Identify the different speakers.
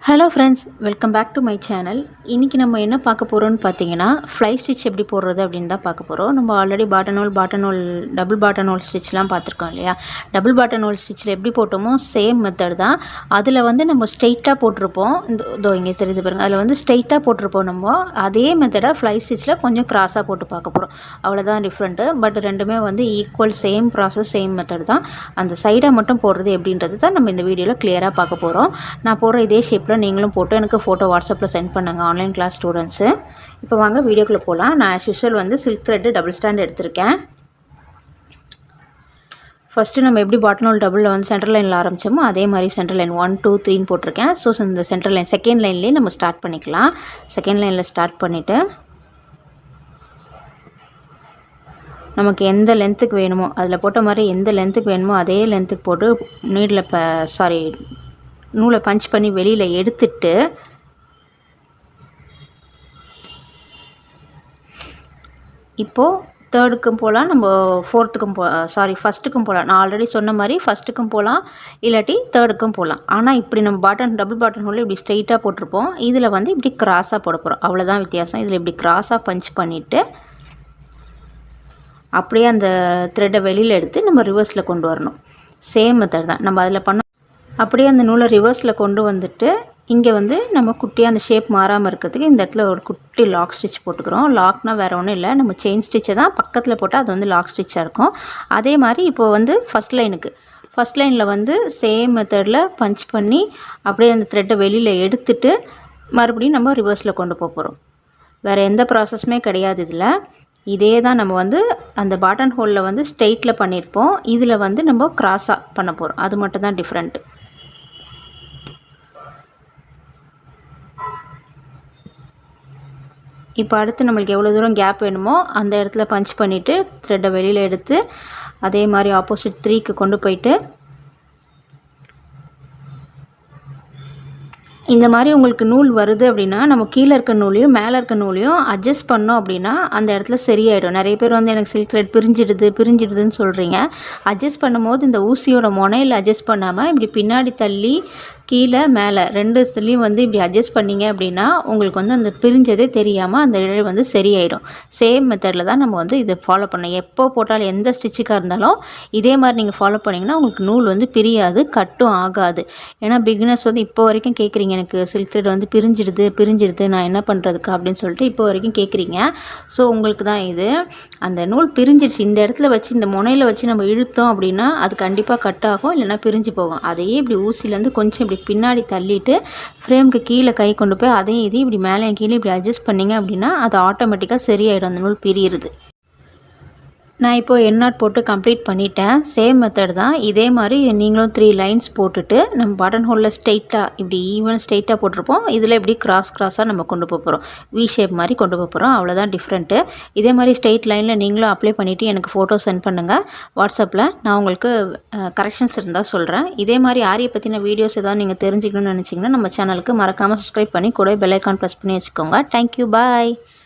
Speaker 1: Hello friends, welcome back to my channel. இன்றைக்கி நம்ம என்ன பார்க்க போகிறோம்னு பார்த்தீங்கன்னா, ஃப்ளை ஸ்டிச் எப்படி போடுறது அப்படின்னு தான் பார்க்க போகிறோம். நம்ம ஆல்ரெடி பாட்டன் ஹோல் டபுள் பாட்டன் ஹோல் ஸ்டிச்லாம் பார்த்துருக்கோம் இல்லையா? டபுள் பாட்டன் ஹோல் ஸ்டிச்சில் எப்படி போட்டோமோ சேம் மெத்தட் தான். அதில் வந்து நம்ம ஸ்ட்ரெயிட்டாக போட்டிருப்போம். இதோ இங்கே தெரியுது பாருங்கள், அதில் வந்து ஸ்ட்ரெயிட்டாக போட்டிருப்போம். நம்ம அதே மெத்தடாக ஃப்ளை ஸ்டிச்சில் கொஞ்சம் கிராஸாக போட்டு பார்க்க போகிறோம். அவ்வளோதான் டிஃப்ரெண்ட்டு. பட் ரெண்டுமே வந்து equal, same process, same method தான். அந்த சைடாக மட்டும் போடுறது எப்படின்றது தான் நம்ம இந்த வீடியோவில் கிளியராக பார்க்க போகிறோம். நான் போடுற இதே ஷேப்பில் நீங்களும் போட்டு எனக்கு ஃபோட்டோ வாட்ஸ்அப்பில் சென்ட் பண்ணுங்கள், ஆன்லைன் கிளாஸ் ஸ்டூடெண்ட்ஸு. இப்போ வாங்க வீடியோக்குள்ளே போகலாம். நான் ஆஸ் யூஷுவல் வந்து சில்க் த்ரெட்டு டபுள் ஸ்டாண்ட் எடுத்திருக்கேன். ஃபஸ்ட்டு நம்ம எப்படி பாட்டன் ஹோல் டபுளில் வந்து சென்டர் லைனில் ஆரம்பித்தோமோ அதே மாதிரி சென்டர் லைன் 1 2 3ன்னு போட்டிருக்கேன். ஸோ இந்த சென்டர் லைன் செகண்ட் லைன்லேயே நம்ம ஸ்டார்ட் பண்ணிக்கலாம். செகண்ட் லைனில் ஸ்டார்ட் பண்ணிவிட்டு நமக்கு எந்த லென்த்துக்கு வேணுமோ, அதில் போட்ட மாதிரி எந்த லென்த்துக்கு வேணுமோ அதே லென்த்துக்கு போட்டு நூலை பஞ்ச் பண்ணி வெளியில் எடுத்துட்டு இப்போது தேர்டுக்கும் போகலாம், நம்ம ஃபஸ்ட்டுக்கும் போகலாம். நான் ஆல்ரெடி சொன்ன மாதிரி ஃபஸ்ட்டுக்கும் போகலாம், இல்லாட்டி தேர்டுக்கும் போகலாம். ஆனால் இப்படி நம்ம டபுள் பாட்டன் ஹோலில் இப்படி ஸ்ட்ரெயிட்டாக போட்டிருப்போம். இதில் வந்து இப்படி கிராஸாக போட போகிறோம். அவ்வளோதான் வித்தியாசம். இதில் இப்படி கிராஸாக பஞ்ச் பண்ணிவிட்டு அப்படியே அந்த த்ரெட்டை வெளியில் எடுத்து நம்ம ரிவர்ஸில் கொண்டு வரணும். சேம் மெத்தட் தான் நம்ம அதில் பண்ண. அப்படியே அந்த நூலை ரிவர்ஸில் கொண்டு வந்துட்டு இங்கே வந்து நம்ம குட்டியாக அந்த ஷேப் மாறாமல் இருக்கிறதுக்கு இந்த இடத்துல ஒரு குட்டி லாக் ஸ்டிச் போட்டுக்கிறோம். லாக்னால் வேறு ஒன்றும் இல்லை, நம்ம செயின் ஸ்டிச்சை தான் பக்கத்தில் போட்டால் அது வந்து லாக் ஸ்டிச்சாக இருக்கும். அதே மாதிரி இப்போது வந்து ஃபஸ்ட் லைனில் வந்து சேம் மெத்தடில் பஞ்ச் பண்ணி அப்படியே அந்த த்ரெட்டை வெளியில் எடுத்துட்டு மறுபடியும் நம்ம ரிவர்ஸில் கொண்டு போகிறோம். வேறு எந்த ப்ராசஸுமே கிடையாது இதில். இதே தான் நம்ம வந்து அந்த பாட்டன் ஹோலில் வந்து ஸ்ட்ரெயிட்டில் பண்ணியிருப்போம். இதில் வந்து நம்ம கிராஸாக பண்ண போகிறோம். அது மட்டும் தான் டிஃப்ரெண்ட்டு. இப்போ அடுத்து நம்மளுக்கு எவ்வளோ தூரம் கேப் வேணுமோ அந்த இடத்துல பஞ்ச் பண்ணிவிட்டு த்ரெட்டை வெளியில் எடுத்து அதே மாதிரி ஆப்போசிட் 3க்கு கொண்டு போயிட்டு இந்த மாதிரி உங்களுக்கு நூல் வருது அப்படின்னா நம்ம கீழே இருக்க நூலையும் மேலே இருக்க நூலையும் அட்ஜஸ்ட் பண்ணோம் அப்படின்னா அந்த இடத்துல சரியாயிடும். நிறைய பேர் வந்து எனக்கு சில்க் த்ரெட் பிரிஞ்சிடுதுன்னு சொல்கிறீங்க. அட்ஜஸ்ட் பண்ணும்போது இந்த ஊசியோட முனையில் அட்ஜஸ்ட் பண்ணாமல் இப்படி பின்னாடி தள்ளி கீழே மேலே ரெண்டுத்துலேயும் வந்து இப்படி அட்ஜஸ்ட் பண்ணிங்க அப்படின்னா உங்களுக்கு வந்து அந்த பிரிஞ்சதே தெரியாமல் அந்த இழை வந்து சரியாயிடும். சேம் மெத்தடில் தான் நம்ம வந்து இதை ஃபாலோ பண்ணணும். எப்போ போட்டாலும் எந்த ஸ்டிச்சுக்காக இருந்தாலும் இதே மாதிரி நீங்கள் ஃபாலோ பண்ணிங்கன்னா உங்களுக்கு நூல் வந்து பிரியாது, கட்டும் ஆகாது. ஏன்னா பிகினர்ஸ் வந்து இப்போ வரைக்கும் கேட்குறீங்க, எனக்கு சில்க் த்ரெட் வந்து பிரிஞ்சிடுது நான் என்ன பண்ணுறதுக்கு அப்படின்னு சொல்லிட்டு இப்போ வரைக்கும் கேட்குறீங்க. ஸோ உங்களுக்கு தான் இது. அந்த நூல் பிரிஞ்சிடுச்சு, இந்த இடத்துல வச்சு இந்த முனையில் வச்சு நம்ம இழுத்தோம் அப்படின்னா அது கண்டிப்பாக கட் ஆகும், இல்லைனா பிரிஞ்சு போகும். அதையே இப்படி ஊசிலேருந்து கொஞ்சம் இப்படி பின்னாடி தள்ளிட்டு ஃப்ரேமுக்கு கீழே கை கொண்டு போய் அதையும் இதையும் இப்படி மேலே கீழே இப்படி அட்ஜஸ்ட் பண்ணிங்க அப்படின்னா அது ஆட்டோமேட்டிக்காக சரியாயிடும், அந்த நூல் பிரியிறது. நான் இப்போது எண்ணாட் போட்டு கம்ப்ளீட் பண்ணிட்டேன். சேம் மெத்தட் தான். இதே மாதிரி நீங்களும் 3 லைன்ஸ் போட்டுட்டு நம்ம பாட்டன் ஹோலில் ஸ்ட்ரெயிட்டாக இப்படி ஸ்ட்ரெயிட்டாக போட்டிருப்போம். இதில் இப்படி கிராஸாக நம்ம கொண்டு போகிறோம். வி ஷேப் மாதிரி கொண்டு போகிறோம். அவ்வளோதான் டிஃப்ரெண்ட்டு. இதே மாதிரி ஸ்ட்ரெயிட் லைனில் நீங்களும் அப்ளை பண்ணிவிட்டு எனக்கு ஃபோட்டோ சென்ட் பண்ணுங்கள் வாட்ஸ்அப்பில். நான் உங்களுக்கு கரெக்ஷன்ஸ் இருந்தால் சொல்கிறேன். இதே மாதிரி ஆரியை பற்றின வீடியோஸ் ஏதாவது நீங்கள் தெரிஞ்சுக்கணும்னு நினச்சிங்கன்னா நம்ம சேனலுக்கு மறக்காமல் சப்ஸ்கிரைப் பண்ணி கூட பெல் ஐக்கான் ப்ரெஸ் பண்ணி வச்சுக்கோங்க. தேங்க்யூ, பாய்.